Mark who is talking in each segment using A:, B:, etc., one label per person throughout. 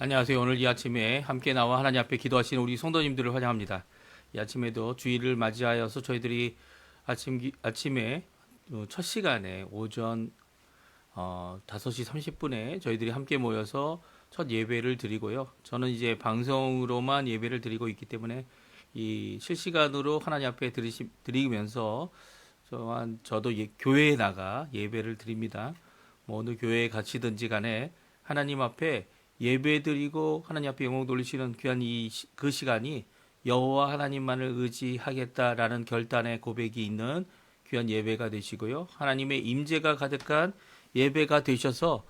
A: 안녕하세요. 오늘 이 아침에 함께 나와 하나님 앞에 기도하시는 우리 성도님들을 환영합니다. 이 아침에도 주일을 맞이하여서 저희들이 아침에 첫 시간에 오전 5시 30분에 저희들이 함께 모여서 첫 예배를 드리고요. 저는 이제 방송으로만 예배를 드리고 있기 때문에 이 실시간으로 하나님 앞에 드리면서 저도 교회에 나가 예배를 드립니다. 뭐 어느 교회에 가시든지 간에 하나님 앞에 예배드리고 하나님 앞에 영광 돌리시는 귀한 그 시간이 여호와 하나님만을 의지하겠다라는 결단의 고백이 있는 귀한 예배가 되시고요. 하나님의 임재가 가득한 예배가 되셔서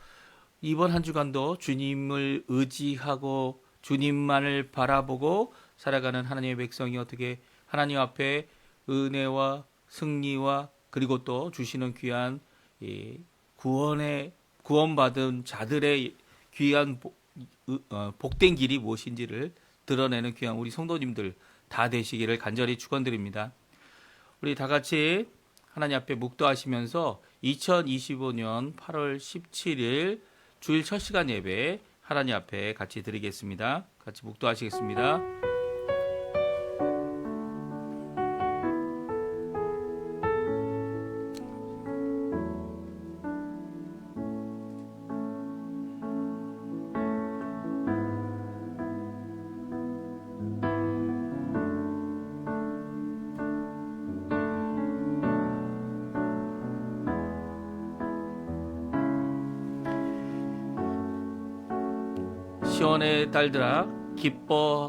A: 이번 한 주간도 주님을 의지하고 주님만을 바라보고 살아가는 하나님의 백성이 어떻게 하나님 앞에 은혜와 승리와 그리고 또 주시는 귀한 구원받은 자들의 귀한 복된 길이 무엇인지를 드러내는 귀한 우리 성도님들 다 되시기를 간절히 축원드립니다. 우리 다 같이 하나님 앞에 묵도하시면서 2025년 8월 17일 주일 첫 시간 예배 하나님 앞에 같이 드리겠습니다. 같이 묵도하시겠습니다. 시온의 딸들아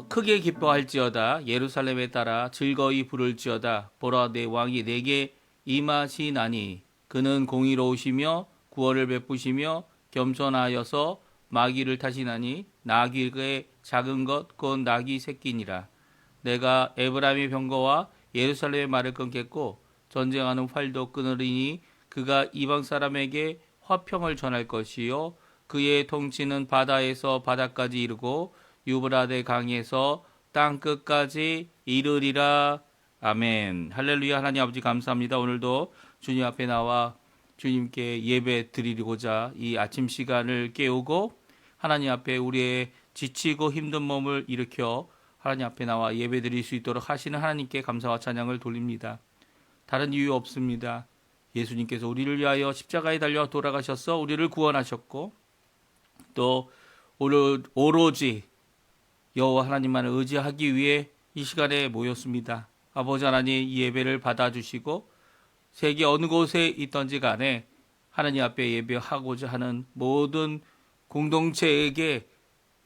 A: 크게 기뻐할지어다. 예루살렘에 따라 즐거이 부를지어다. 보라, 내 왕이 내게 임하시나니 그는 공의로우시며 구원을 베푸시며 겸손하여서 마귀를 타시나니 나귀의 작은 것 곧 나귀 새끼니라. 내가 에브라임의 병거와 예루살렘의 말을 끊겠고 전쟁하는 활도 끊으리니 그가 이방 사람에게 화평을 전할 것이요 그의 통치는 바다에서 바다까지 이르고 유브라데 강에서 땅 끝까지 이르리라. 아멘. 할렐루야. 하나님 아버지 감사합니다. 오늘도 주님 앞에 나와 주님께 예배 드리고자 이 아침 시간을 깨우고 하나님 앞에 우리의 지치고 힘든 몸을 일으켜 하나님 앞에 나와 예배 드릴 수 있도록 하시는 하나님께 감사와 찬양을 돌립니다. 다른 이유 없습니다. 예수님께서 우리를 위하여 십자가에 달려 돌아가셔서 우리를 구원하셨고 또 오로지 여호와 하나님만을 의지하기 위해 이 시간에 모였습니다. 아버지 하나님 이 예배를 받아주시고 세계 어느 곳에 있던지 간에 하나님 앞에 예배하고자 하는 모든 공동체에게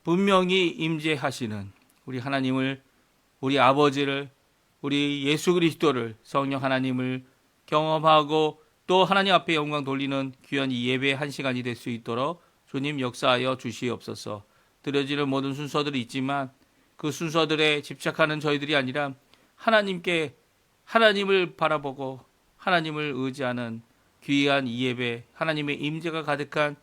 A: 분명히 임재하시는 우리 하나님을, 우리 아버지를, 우리 예수 그리스도를, 성령 하나님을 경험하고 또 하나님 앞에 영광 돌리는 귀한 이 예배 한 시간이 될 수 있도록 주님 역사하여 주시옵소서. 드려지는 모든 순서들이 있지만 그 순서들에 집착하는 저희들이 아니라 하나님을 바라보고 하나님을 의지하는 귀한 이 예배, 하나님의 임재가 가득한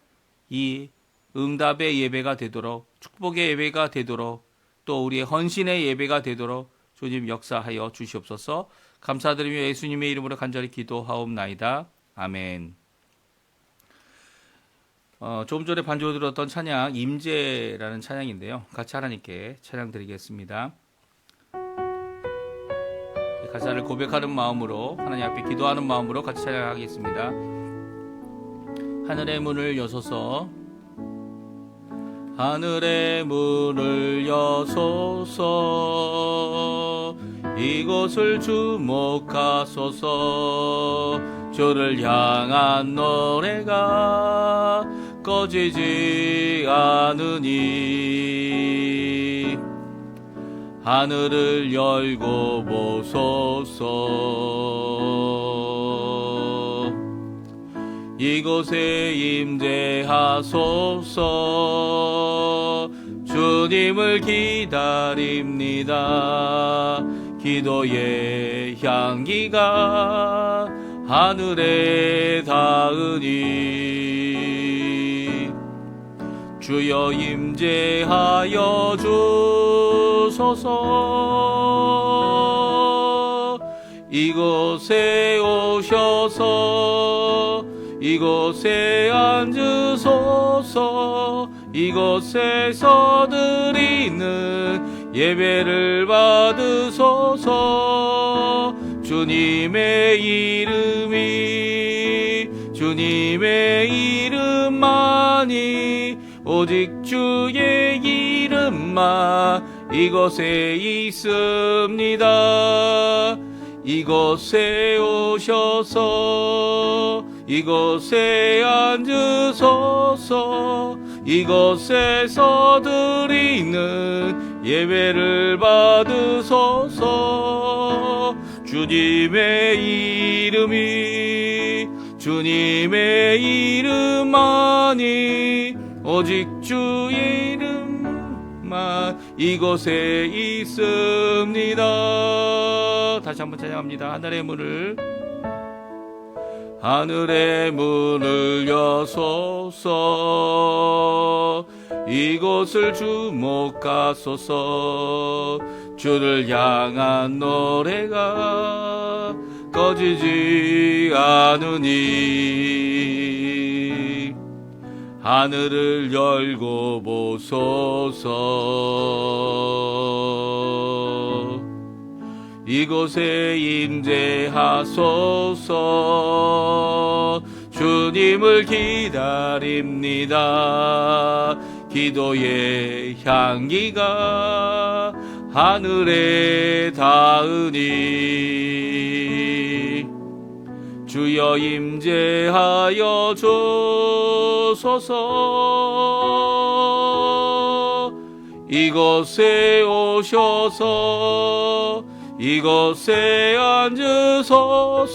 A: 이 응답의 예배가 되도록, 축복의 예배가 되도록, 또 우리의 헌신의 예배가 되도록 주님 역사하여 주시옵소서. 감사드리며 예수님의 이름으로 간절히 기도하옵나이다. 아멘. 조금 전에 반주로 들었던 찬양 임재라는 찬양인데요. 같이 하나님께 찬양 드리겠습니다. 가사를 고백하는 마음으로 하나님 앞에 기도하는 마음으로 같이 찬양하겠습니다. 하늘의 문을 여소서, 하늘의 문을 여소서, 이곳을 주목하소서. 주를 향한 노래가 꺼지지 않으니 하늘을 열고 보소서. 이곳에 임재하소서. 주님을 기다립니다. 기도의 향기가 하늘에 닿으니 주여 임재하여 주소서. 이곳에 오셔서 이곳에 앉으소서. 이곳에서 드리는 예배를 받으소서. 주님의 이름만이 오직 주의 이름만 이곳에 있습니다. 이곳에 오셔서 이곳에 앉으소서. 이곳에서 드리는 예배를 받으소서. 주님의 이름만이 오직 주의 이름만 이곳에 있습니다. 다시 한번 찬양합니다. 하늘의 문을 여소서. 이곳을 주목하소서. 주를 향한 노래가 꺼지지 않으니 하늘을 열고 보소서. 이곳에 임재하소서. 주님을 기다립니다. 기도의 향기가 하늘에 닿으니 주여 임재하여 주소서. 이곳에 오셔서 이곳에 앉으소서.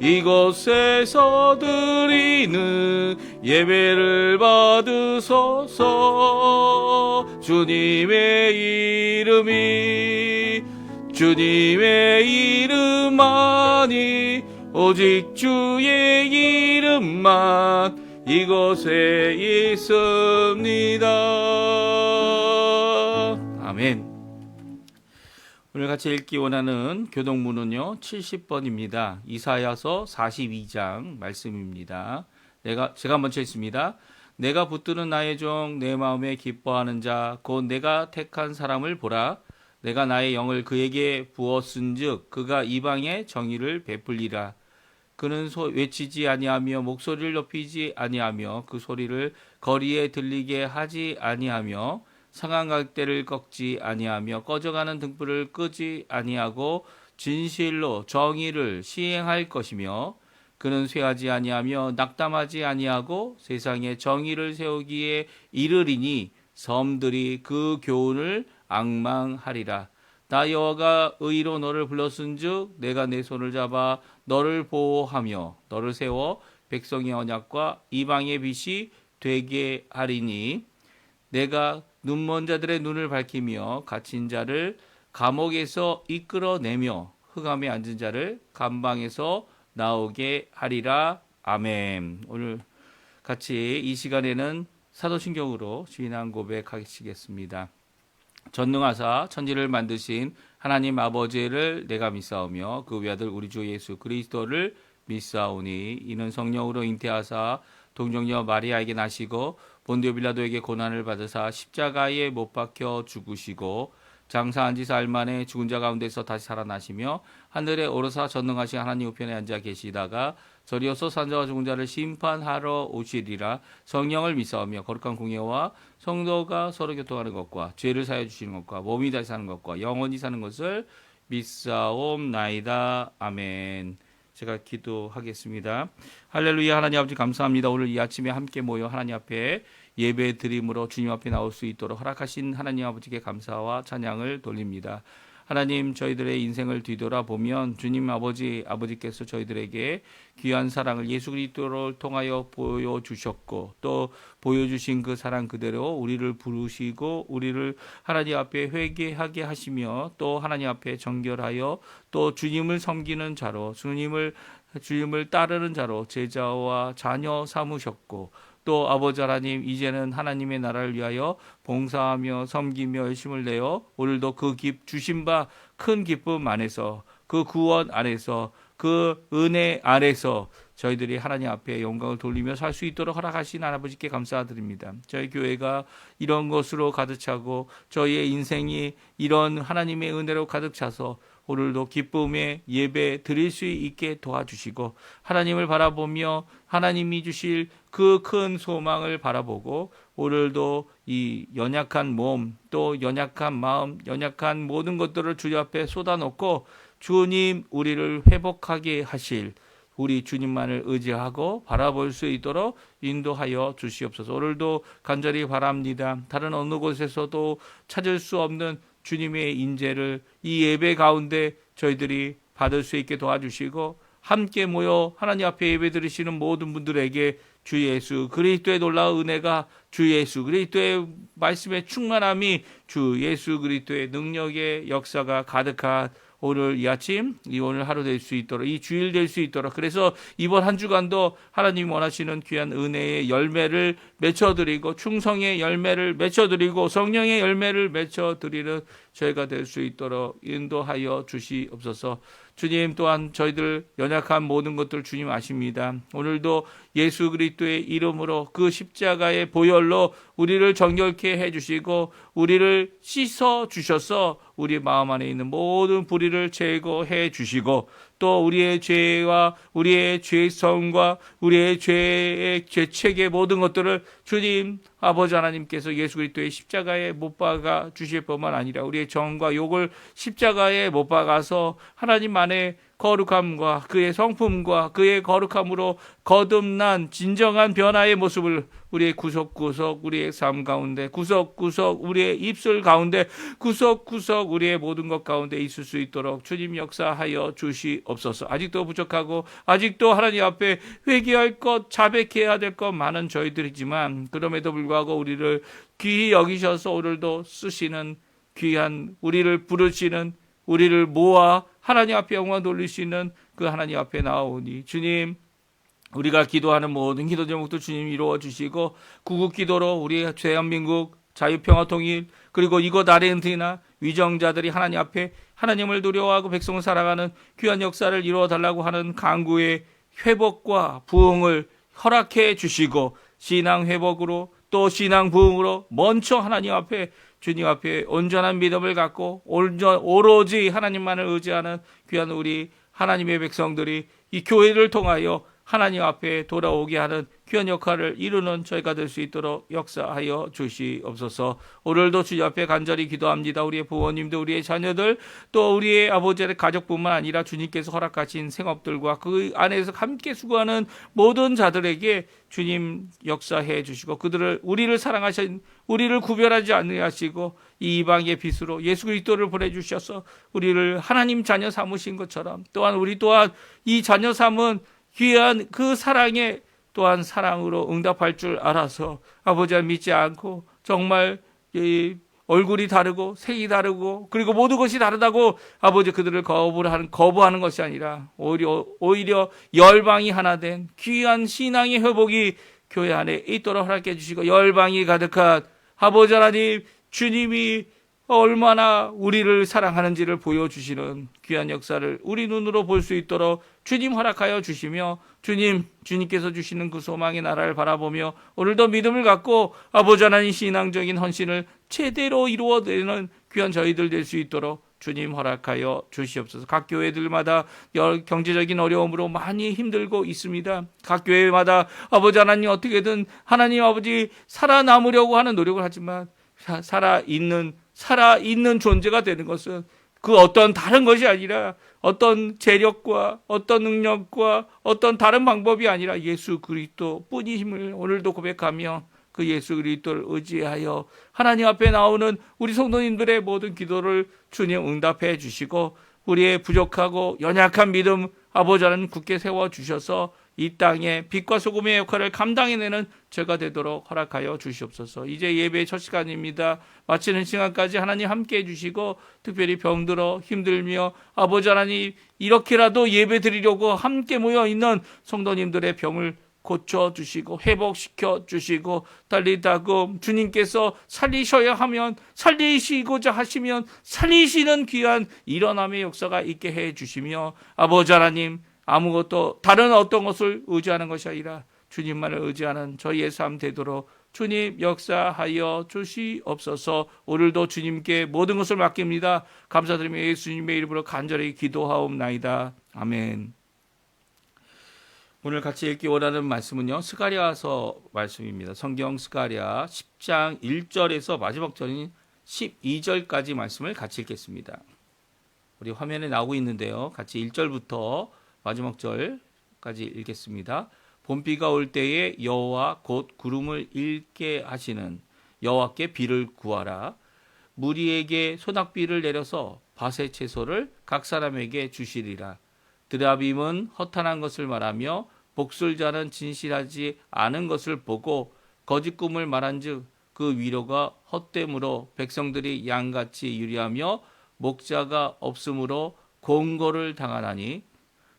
A: 이곳에서 드리는 예배를 받으소서. 주님의 이름만이 오직 주의 이름만 이곳에 있습니다. 아멘. 오늘 같이 읽기 원하는 교동문은요 70번입니다. 이사야서 42장 말씀입니다. 제가 먼저 읽습니다. 내가 붙드는 나의 종 내 마음에 기뻐하는 자 곧 내가 택한 사람을 보라. 내가 나의 영을 그에게 부었은즉 그가 이방에 정의를 베풀리라. 그는 외치지 아니하며 목소리를 높이지 아니하며 그 소리를 거리에 들리게 하지 아니하며 상한 갈대를 꺾지 아니하며 꺼져가는 등불을 끄지 아니하고 진실로 정의를 시행할 것이며 그는 쇠하지 아니하며 낙담하지 아니하고 세상에 정의를 세우기에 이르리니 섬들이 그 교훈을 앙망하리라. 나 여호와가 의로 너를 불렀은즉 내가 내 손을 잡아 너를 보호하며 너를 세워 백성의 언약과 이방의 빛이 되게 하리니 내가 눈먼 자들의 눈을 밝히며 갇힌 자를 감옥에서 이끌어내며 흑암에 앉은 자를 감방에서 나오게 하리라. 아멘. 오늘 같이 이 시간에는 사도신경으로 신앙 고백하시겠습니다. 전능하사 천지를 만드신 하나님 아버지를 내가 믿사오며 그 외아들 우리 주 예수 그리스도를 믿사오니 이는 성령으로 잉태하사 동정녀 마리아에게 나시고 본디오 빌라도에게 고난을 받으사 십자가에 못 박혀 죽으시고 장사한 지 사흘 만에 죽은 자 가운데서 다시 살아나시며 하늘에 오르사 전능하신 하나님 우편에 앉아 계시다가 저리어서 산자와 죽은 자를 심판하러 오시리라. 성령을 믿사오며 거룩한 공예와 성도가 서로 교통하는 것과 죄를 사하여 주시는 것과 몸이 다시 사는 것과 영원히 사는 것을 믿사옵나이다. 아멘. 제가 기도하겠습니다. 할렐루야. 하나님 아버지 감사합니다. 오늘 이 아침에 함께 모여 하나님 앞에 예배 드림으로 주님 앞에 나올 수 있도록 허락하신 하나님 아버지께 감사와 찬양을 돌립니다. 하나님 저희들의 인생을 뒤돌아보면 주님 아버지께서 저희들에게 귀한 사랑을 예수 그리스도를 통하여 보여주셨고 또 보여주신 그 사랑 그대로 우리를 부르시고 우리를 하나님 앞에 회개하게 하시며 또 하나님 앞에 정결하여 또 주님을 섬기는 자로 주님을 따르는 자로 제자와 자녀 삼으셨고 또 아버지 하나님 이제는 하나님의 나라를 위하여 봉사하며 섬기며 열심을 내어 오늘도 그 주신 바 큰 기쁨 안에서 그 구원 안에서 그 은혜 안에서 저희들이 하나님 앞에 영광을 돌리며 살 수 있도록 허락하신 아버지께 감사드립니다. 저희 교회가 이런 것으로 가득 차고 저희의 인생이 이런 하나님의 은혜로 가득 차서 오늘도 기쁨의 예배 드릴 수 있게 도와주시고 하나님을 바라보며 하나님이 주실 그 큰 소망을 바라보고 오늘도 이 연약한 몸 또 연약한 마음 연약한 모든 것들을 주님 앞에 쏟아놓고 주님 우리를 회복하게 하실 우리 주님만을 의지하고 바라볼 수 있도록 인도하여 주시옵소서. 오늘도 간절히 바랍니다. 다른 어느 곳에서도 찾을 수 없는 주님의 인재를 이 예배 가운데 저희들이 받을 수 있게 도와주시고 함께 모여 하나님 앞에 예배 드리시는 모든 분들에게 주 예수 그리스도의 놀라운 은혜가 주 예수 그리스도의 말씀의 충만함이 주 예수 그리스도의 능력의 역사가 가득한 오늘 이 아침, 이 오늘 하루 될 수 있도록, 이 주일 될 수 있도록, 그래서 이번 한 주간도 하나님 원하시는 귀한 은혜의 열매를 맺혀드리고, 충성의 열매를 맺혀드리고, 성령의 열매를 맺혀드리는 저희가 될 수 있도록 인도하여 주시옵소서. 주님 또한 저희들 연약한 모든 것들 주님 아십니다. 오늘도 예수 그리스도의 이름으로 그 십자가의 보혈로 우리를 정결케 해주시고 우리를 씻어 주셔서 우리 마음 안에 있는 모든 불의를 제거해 주시고 또 우리의 죄와 우리의 죄성과 우리의 죄의 죄책의 모든 것들을 주님 아버지 하나님께서 예수 그리스도의 십자가에 못 박아 주실 뿐만 아니라 우리의 정과 욕을 십자가에 못 박아서 하나님 안에 거룩함과 그의 성품과 그의 거룩함으로 거듭난 진정한 변화의 모습을 우리의 구석구석 우리의 삶 가운데 구석구석 우리의 입술 가운데 구석구석 우리의 모든 것 가운데 있을 수 있도록 주님 역사하여 주시옵소서. 아직도 부족하고 아직도 하나님 앞에 회개할 것 자백해야 될 것 많은 저희들이지만 그럼에도 불구하고 우리를 귀히 여기셔서 오늘도 쓰시는 귀한 우리를 부르시는 우리를 모아 하나님 앞에 영광 돌리시는 그 하나님 앞에 나오니 주님 우리가 기도하는 모든 기도 제목도 주님 이루어 주시고 구국 기도로 우리 대한민국 자유평화통일 그리고 이곳 아르헨티나 위정자들이 하나님 앞에 하나님을 두려워하고 백성을 살아가는 귀한 역사를 이루어 달라고 하는 간구의 회복과 부흥을 허락해 주시고 신앙 회복으로 또 신앙 부흥으로 먼저 하나님 앞에 주님 앞에 온전한 믿음을 갖고 오로지 하나님만을 의지하는 귀한 우리 하나님의 백성들이 이 교회를 통하여 하나님 앞에 돌아오게 하는 귀한 역할을 이루는 저희가 될 수 있도록 역사하여 주시옵소서. 오늘도 주님 앞에 간절히 기도합니다. 우리의 부모님들, 우리의 자녀들, 또 우리의 아버지의 가족뿐만 아니라 주님께서 허락하신 생업들과 그 안에서 함께 수고하는 모든 자들에게 주님 역사해 주시고 그들을 우리를 사랑하신 우리를 구별하지 않으시고 이 이방의 빛으로 예수 그리스도를 보내주셔서 우리를 하나님 자녀 삼으신 것처럼 또한 우리 또한 이 자녀 삼은 귀한 그 사랑에 또한 사랑으로 응답할 줄 알아서 아버지를 믿지 않고 정말 얼굴이 다르고 색이 다르고 그리고 모든 것이 다르다고 아버지 그들을 거부하는 것이 아니라 오히려 열방이 하나 된 귀한 신앙의 회복이 교회 안에 있도록 허락해 주시고 열방이 가득한 아버지 하나님 주님이 얼마나 우리를 사랑하는지를 보여주시는 귀한 역사를 우리 눈으로 볼 수 있도록 주님 허락하여 주시며 주님께서 주시는 그 소망의 나라를 바라보며 오늘도 믿음을 갖고 아버지 하나님 신앙적인 헌신을 제대로 이루어내는 귀한 저희들 될 수 있도록 주님 허락하여 주시옵소서. 각 교회들마다 경제적인 어려움으로 많이 힘들고 있습니다. 각 교회마다 아버지 하나님 어떻게든 하나님 아버지 살아남으려고 하는 노력을 하지만 살아있는 존재가 되는 것은 그 어떤 다른 것이 아니라 어떤 재력과 어떤 능력과 어떤 다른 방법이 아니라 예수 그리스도 뿐임을 오늘도 고백하며 그 예수 그리스도를 의지하여 하나님 앞에 나오는 우리 성도님들의 모든 기도를 주님 응답해 주시고 우리의 부족하고 연약한 믿음 아버지 하나님 굳게 세워주셔서 이 땅에 빛과 소금의 역할을 감당해내는 저가 되도록 허락하여 주시옵소서. 이제 예배의 첫 시간입니다. 마치는 시간까지 하나님 함께 해주시고 특별히 병들어 힘들며 아버지 하나님 이렇게라도 예배 드리려고 함께 모여있는 성도님들의 병을 고쳐주시고 회복시켜 주시고 달리다금 주님께서 살리셔야 하면 살리시고자 하시면 살리시는 귀한 일어남의 역사가 있게 해 주시며 아버지 하나님 아무것도 다른 어떤 것을 의지하는 것이 아니라 주님만을 의지하는 저희의 삶 되도록 주님 역사하여 주시옵소서. 오늘도 주님께 모든 것을 맡깁니다. 감사드리며 예수님의 이름으로 간절히 기도하옵나이다. 아멘. 오늘 같이 읽기 원하는 말씀은요, 스가랴서 말씀입니다. 성경 스가랴 10장 1절에서 마지막 절인 12절까지 말씀을 같이 읽겠습니다. 우리 화면에 나오고 있는데요, 같이 1절부터 마지막 절까지 읽겠습니다. 봄비가 올 때에 여호와 곧 구름을 잃게 하시는 여호와께 비를 구하라. 무리에게 소낙비를 내려서 밭의 채소를 각 사람에게 주시리라. 드라빔은 허탄한 것을 말하며 복술자는 진실하지 않은 것을 보고 거짓 꿈을 말한즉 그 위로가 헛됨으로 백성들이 양같이 유리하며 목자가 없으므로 공고를 당하나니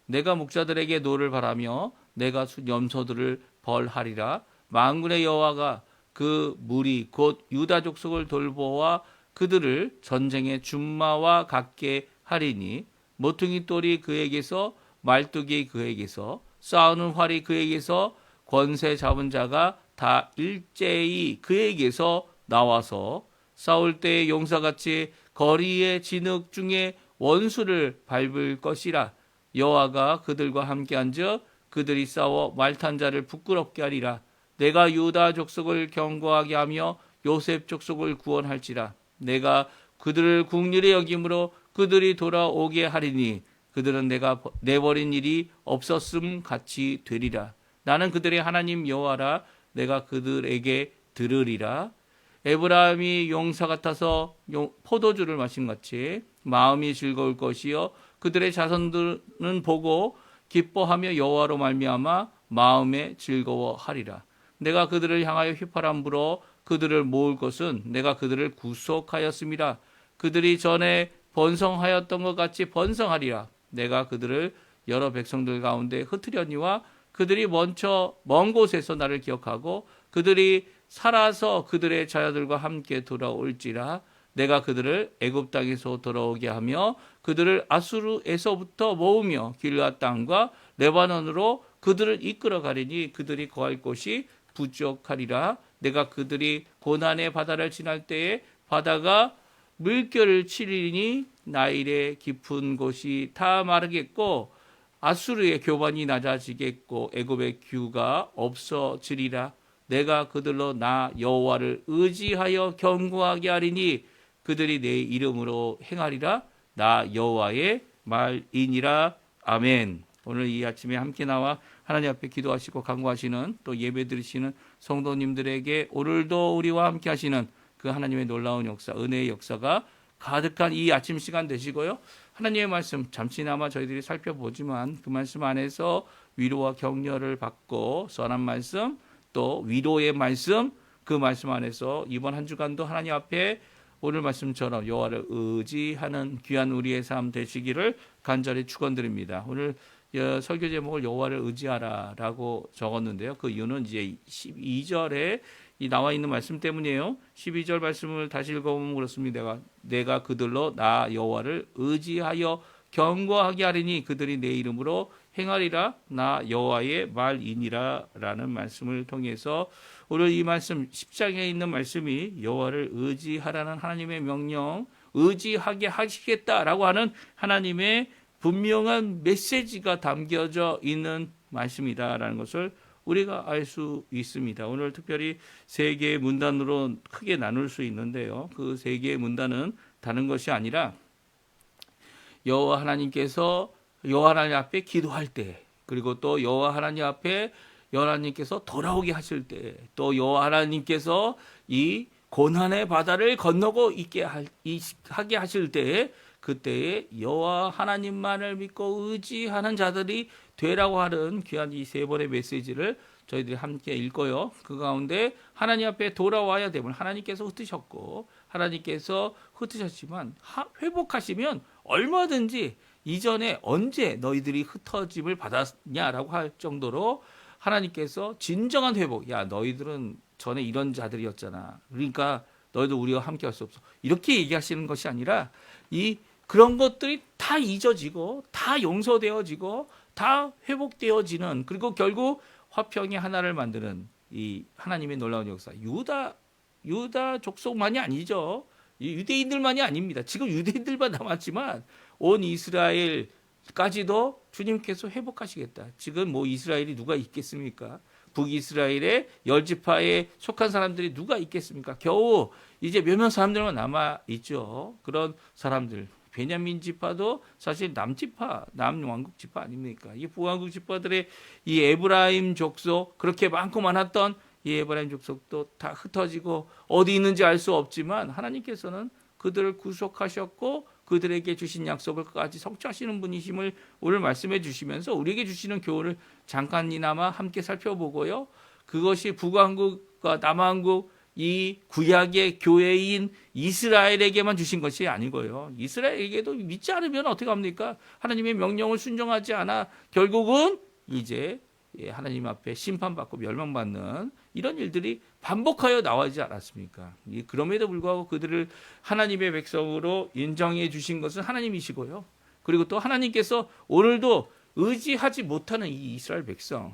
A: 내가 목자들에게 노를 바라며 내가 염소들을 벌하리라. 만군의 여호와가 그 무리 곧 유다 족속을 돌보아 그들을 전쟁의 준마와 같게 하리니 모퉁이 돌이 그에게서 말뚝이 그에게서 싸우는 활이 그에게서 권세 잡은 자가 다 일제히 그에게서 나와서 싸울 때의 용사같이 거리의 진흙 중에 원수를 밟을 것이라. 여호와가 그들과 함께 앉아 그들이 싸워 말탄 자를 부끄럽게 하리라. 내가 유다 족속을 견고하게 하며 요셉 족속을 구원할지라. 내가 그들을 국률에 여김으로 그들이 돌아오게 하리니 그들은 내가 내버린 일이 없었음 같이 되리라. 나는 그들의 하나님 여호와라. 내가 그들에게 들으리라. 에브라임이 용사 같아서 포도주를 마신 같이 마음이 즐거울 것이요 그들의 자손들은 보고 기뻐하며 여호와로 말미암아 마음에 즐거워하리라. 내가 그들을 향하여 휘파람 불어 그들을 모을 것은 내가 그들을 구속하였음이라. 그들이 전에 번성하였던 것 같이 번성하리라. 내가 그들을 여러 백성들 가운데 흩으려니와 그들이 먼 곳에서 나를 기억하고 그들이 살아서 그들의 자녀들과 함께 돌아올지라. 내가 그들을 애굽 땅에서 돌아오게 하며 그들을 아수르에서부터 모으며 길앗 땅과 레바논으로 그들을 이끌어 가리니 그들이 거할 곳이 부족하리라. 내가 그들이 고난의 바다를 지날 때에 바다가 물결을 치리니 나일의 깊은 곳이 다 마르겠고 아수르의 교반이 낮아지겠고 애굽의 규가 없어지리라. 내가 그들로 나 여호와를 의지하여 견고하게 하리니 그들이 내 이름으로 행하리라. 나 여호와의 말이니라. 아멘. 오늘 이 아침에 함께 나와 하나님 앞에 기도하시고 간구하시는 또 예배 드리시는 성도님들에게 오늘도 우리와 함께 하시는 그 하나님의 놀라운 역사, 은혜의 역사가 가득한 이 아침 시간 되시고요. 하나님의 말씀 잠시나마 저희들이 살펴보지만 그 말씀 안에서 위로와 격려를 받고 선한 말씀 또 위로의 말씀 그 말씀 안에서 이번 한 주간도 하나님 앞에 오늘 말씀처럼 여호와를 의지하는 귀한 우리의 삶 되시기를 간절히 축원드립니다. 오늘 설교 제목을 여호와를 의지하라라고 적었는데요. 그 이유는 이제 12절에 나와 있는 말씀 때문이에요. 12절 말씀을 다시 읽어보면 그렇습니다. 내가 그들로 나 여호와를 의지하여 견고하게 하리니 그들이 내 이름으로 행하리라. 나 여호와의 말이니라 라는 말씀을 통해서 오늘 이 말씀 10장에 있는 말씀이 여호와를 의지하라는 하나님의 명령, 의지하게 하시겠다라고 하는 하나님의 분명한 메시지가 담겨져 있는 말씀이다라는 것을 우리가 알 수 있습니다. 오늘 특별히 세 개의 문단으로 크게 나눌 수 있는데요. 그 세 개의 문단은 다른 것이 아니라 여호와 하나님께서 여호와 하나님 앞에 기도할 때, 그리고 또 여호와 하나님 앞에 하나님께서 돌아오게 하실 때, 또 여호와 하나님께서 이 고난의 바다를 건너고 하게 하실 때에 그때에 여호와 하나님만을 믿고 의지하는 자들이 되라고 하는 귀한 이 세 번의 메시지를 저희들이 함께 읽고요. 그 가운데 하나님 앞에 돌아와야 됨을 하나님께서 흩으셨고 하나님께서 흩으셨지만 회복하시면 얼마든지 이전에 언제 너희들이 흩어짐을 받았냐라고 할 정도로 하나님께서 진정한 회복, 야 너희들은 전에 이런 자들이었잖아. 그러니까 너희도 우리와 함께 할 수 없어. 이렇게 얘기하시는 것이 아니라 그런 것들이 다 잊어지고 다 용서되어지고 다 회복되어지는, 그리고 결국 화평의 하나를 만드는 이 하나님의 놀라운 역사. 유다 족속만이 아니죠. 유대인들만이 아닙니다. 지금 유대인들만 남았지만 온 이스라엘까지도 주님께서 회복하시겠다. 지금 뭐 이스라엘이 누가 있겠습니까? 북이스라엘의 10지파에 속한 사람들이 누가 있겠습니까? 겨우 이제 몇몇 사람들만 남아 있죠. 그런 사람들. 베냐민 지파도 사실 남지파, 남왕국 지파 아닙니까? 이 북왕국 지파들의 이 에브라임 족속, 그렇게 많고 많았던 이 에브라임 족속도 다 흩어지고 어디 있는지 알 수 없지만 하나님께서는 그들을 구속하셨고 그들에게 주신 약속을 끝까지 성취하시는 분이심을 오늘 말씀해 주시면서 우리에게 주시는 교훈을 잠깐이나마 함께 살펴보고요. 그것이 북왕국과 남왕국, 이 구약의 교회인 이스라엘에게만 주신 것이 아니고요. 이스라엘에게도 믿지 않으면 어떻게 합니까? 하나님의 명령을 순종하지 않아 결국은 이제 하나님 앞에 심판받고 멸망받는 이런 일들이 반복하여 나오지 않았습니까? 그럼에도 불구하고 그들을 하나님의 백성으로 인정해 주신 것은 하나님이시고요. 그리고 또 하나님께서 오늘도 의지하지 못하는 이 이스라엘 백성,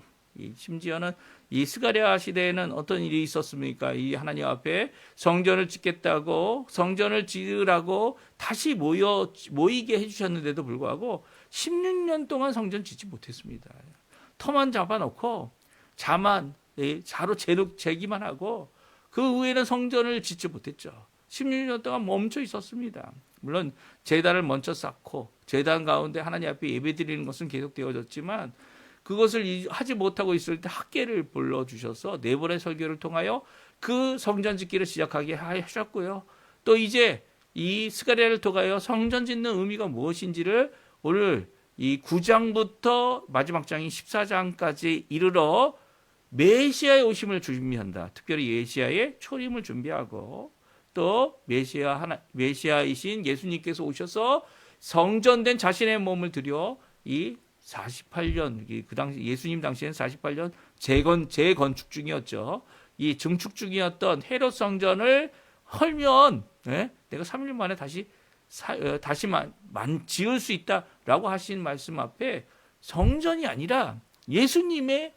A: 심지어는 이 스가랴 시대에는 어떤 일이 있었습니까? 이 하나님 앞에 성전을 짓겠다고, 성전을 지으라고 다시 모이게 해주셨는데도 불구하고 16년 동안 성전 짓지 못했습니다. 터만 잡아놓고 자로 재기만 하고 그 후에는 성전을 짓지 못했죠. 16년 동안 멈춰 있었습니다. 물론 제단을 먼저 쌓고 제단 가운데 하나님 앞에 예배드리는 것은 계속되어졌지만 그것을 하지 못하고 있을 때 학계를 불러주셔서 네 번의 설교를 통하여 그 성전 짓기를 시작하게 하셨고요. 또 이제 이 스가랴를 통하여 성전 짓는 의미가 무엇인지를 오늘 이 9장부터 마지막 장인 14장까지 이르러 메시아의 오심을 준비한다. 특별히 메시아의 초림을 준비하고 또 메시아이신 예수님께서 오셔서 성전된 자신의 몸을 들여 이 48년, 그 당시 예수님 당시에는 48년 재건축 중이었죠. 이 증축 중이었던 헤롯 성전을 헐면 내가 3일 만에 다시 지을 수 있다라고 하신 말씀 앞에 성전이 아니라 예수님의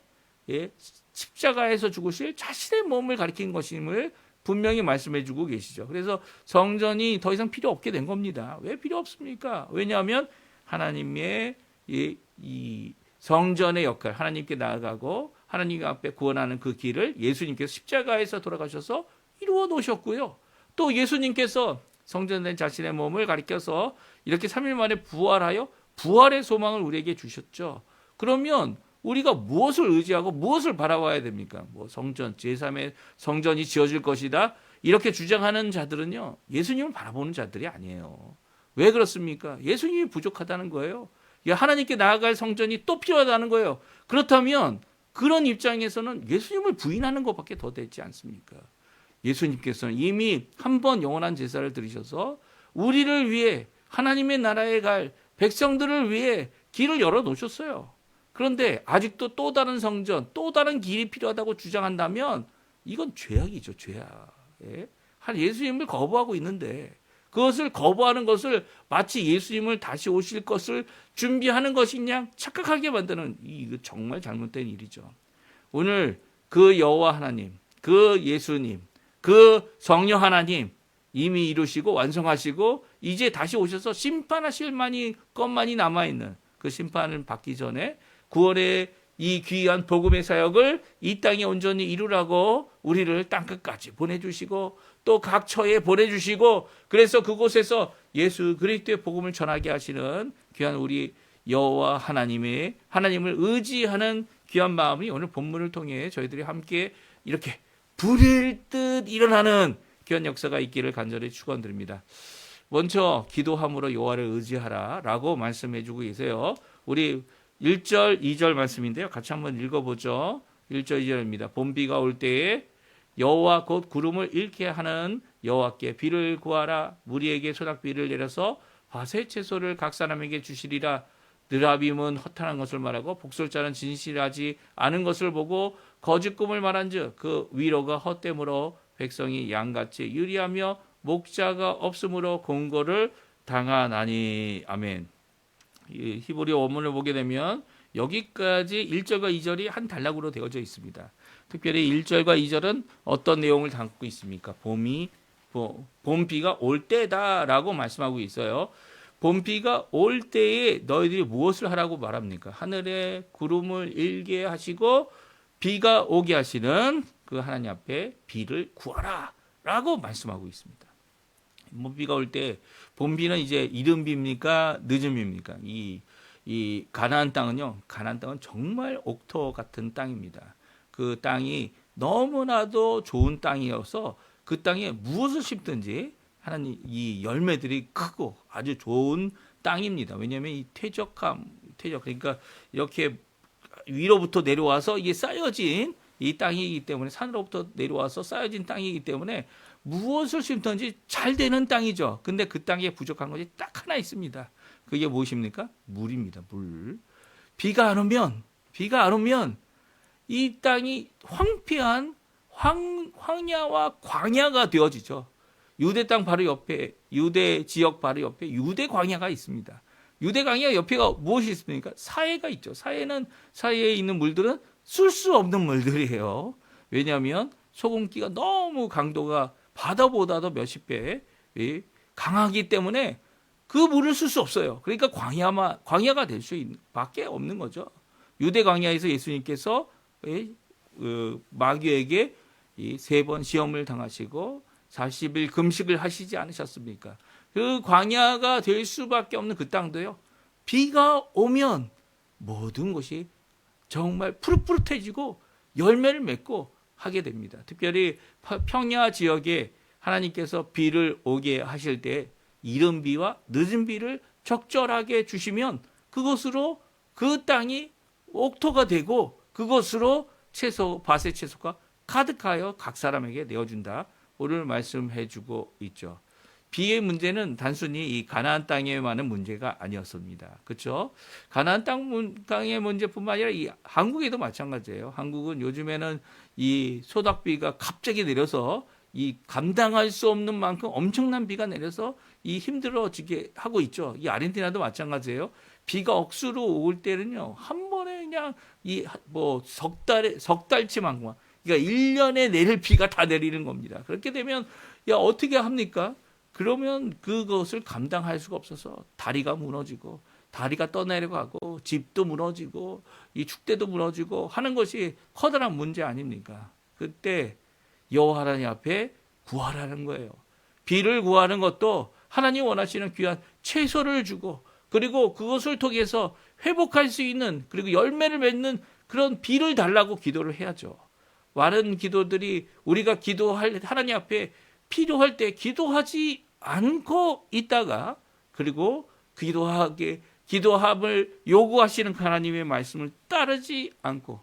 A: 십자가에서 죽으실 자신의 몸을 가리킨 것임을 분명히 말씀해 주고 계시죠. 그래서 성전이 더 이상 필요 없게 된 겁니다. 왜 필요 없습니까? 왜냐하면 하나님의 이 성전의 역할, 하나님께 나아가고 하나님 앞에 구원하는 그 길을 예수님께서 십자가에서 돌아가셔서 이루어 놓으셨고요. 또 예수님께서 성전된 자신의 몸을 가리켜서 이렇게 3일 만에 부활하여 부활의 소망을 우리에게 주셨죠. 그러면 우리가 무엇을 의지하고 무엇을 바라봐야 됩니까? 뭐 성전, 제3의 성전이 지어질 것이다. 이렇게 주장하는 자들은요, 예수님을 바라보는 자들이 아니에요. 왜 그렇습니까? 예수님이 부족하다는 거예요. 하나님께 나아갈 성전이 또 필요하다는 거예요. 그렇다면 그런 입장에서는 예수님을 부인하는 것밖에 더 되지 않습니까? 예수님께서는 이미 한 번 영원한 제사를 드리셔서 우리를 위해 하나님의 나라에 갈 백성들을 위해 길을 열어놓으셨어요. 그런데 아직도 또 다른 성전, 또 다른 길이 필요하다고 주장한다면 이건 죄악이죠, 죄악. 예수님을 거부하고 있는데 그것을 거부하는 것을 마치 예수님을 다시 오실 것을 준비하는 것이냐 착각하게 만드는 이거 정말 잘못된 일이죠. 오늘 그 여호와 하나님, 그 예수님, 그 성령 하나님 이미 이루시고 완성하시고 이제 다시 오셔서 심판하실 것만이 남아있는 그 심판을 받기 전에 구원의 이 귀한 복음의 사역을 이 땅에 온전히 이루라고 우리를 땅끝까지 보내주시고 또 각 처에 보내주시고 그래서 그곳에서 예수 그리스도의 복음을 전하게 하시는 귀한 우리 여호와 하나님을 의지하는 귀한 마음이 오늘 본문을 통해 저희들이 함께 이렇게 불일 듯 일어나는 귀한 역사가 있기를 간절히 축원드립니다. 먼저 기도함으로 여호와를 의지하라라고 말씀해주고 계세요. 우리 1절, 2절 말씀인데요. 같이 한번 읽어보죠. 1절, 2절입니다. 봄비가 올 때에 여호와 곧 구름을 잃게 하는 여호와께 비를 구하라. 무리에게 소낙비를 내려서 화세 채소를 각 사람에게 주시리라. 느라빔은 허탄한 것을 말하고 복술자는 진실하지 않은 것을 보고 거짓 꿈을 말한즉 그 위로가 헛됨으로 백성이 양같이 유리하며 목자가 없으므로 공고를 당하나니. 아멘. 이 히브리 원문을 보게 되면 여기까지 1절과 2절이 한 단락으로 되어져 있습니다. 특별히 1절과 2절은 어떤 내용을 담고 있습니까? 봄비가 올 때다라고 말씀하고 있어요. 봄비가 올 때에 너희들이 무엇을 하라고 말합니까? 하늘에 구름을 일게 하시고 비가 오게 하시는 그 하나님 앞에 비를 구하라 라고 말씀하고 있습니다. 봄비가 올 때, 봄비는 이제 이른 비입니까? 늦은 비입니까? 이 가나안 땅은요, 가나안 땅은 정말 옥토 같은 땅입니다. 그 땅이 너무나도 좋은 땅이어서 그 땅에 무엇을 심든지 하나님 이 열매들이 크고 아주 좋은 땅입니다. 왜냐하면 이 퇴적 그러니까 이렇게 위로부터 내려와서 이게 쌓여진 이 땅이기 때문에 산으로부터 내려와서 쌓여진 땅이기 때문에 무엇을 심든지 잘 되는 땅이죠. 근데 그 땅에 부족한 것이 딱 하나 있습니다. 그게 무엇입니까? 물입니다. 물. 비가 안 오면 이 땅이 황폐한 황야와 광야가 되어지죠. 유대 땅 바로 옆에, 유대 지역 바로 옆에 유대 광야가 있습니다. 유대 광야 옆에가 무엇이 있습니까? 사해가 있죠. 사해에 있는 물들은 쓸 수 없는 물들이에요. 왜냐하면 소금기가 너무 강도가 바다보다도 몇십 배 강하기 때문에 그 물을 쓸 수 없어요. 그러니까 광야가 될 수밖에 없는 거죠. 유대 광야에서 예수님께서 마귀에게 3번 시험을 당하시고 40일 금식을 하시지 않으셨습니까? 그 광야가 될 수밖에 없는 그 땅도요. 비가 오면 모든 것이 정말 푸릇푸릇해지고 열매를 맺고 하게 됩니다. 특별히 평야 지역에 하나님께서 비를 오게 하실 때 이른 비와 늦은 비를 적절하게 주시면 그것으로 그 땅이 옥토가 되고 그것으로 밭의 채소가 가득하여 각 사람에게 내어준다. 오늘 말씀해 주고 있죠. 비의 문제는 단순히 이 가나안 땅에만은 문제가 아니었습니다. 그렇죠? 가나안 땅의 문제뿐만 아니라 이 한국에도 마찬가지예요. 한국은 요즘에는 이 소닥비가 갑자기 내려서 이 감당할 수 없는 만큼 엄청난 비가 내려서 이 힘들어지게 하고 있죠. 이 아르헨티나도 마찬가지예요. 비가 억수로 올 때는요, 한 번에 그냥 석 달치만큼만, 그러니까 1년에 내릴 비가 다 내리는 겁니다. 그렇게 되면 어떻게 합니까? 그러면 그것을 감당할 수가 없어서 다리가 무너지고 다리가 떠내려가고 집도 무너지고 이 축대도 무너지고 하는 것이 커다란 문제 아닙니까? 그때 여호와 하나님 앞에 구하라는 거예요. 비를 구하는 것도 하나님 원하시는 귀한 채소를 주고 그리고 그것을 통해서 회복할 수 있는 그리고 열매를 맺는 그런 비를 달라고 기도를 해야죠. 많은 기도들이 우리가 하나님 앞에 필요할 때 기도하지 않고 있다가 그리고 기도함을 요구하시는 하나님의 말씀을 따르지 않고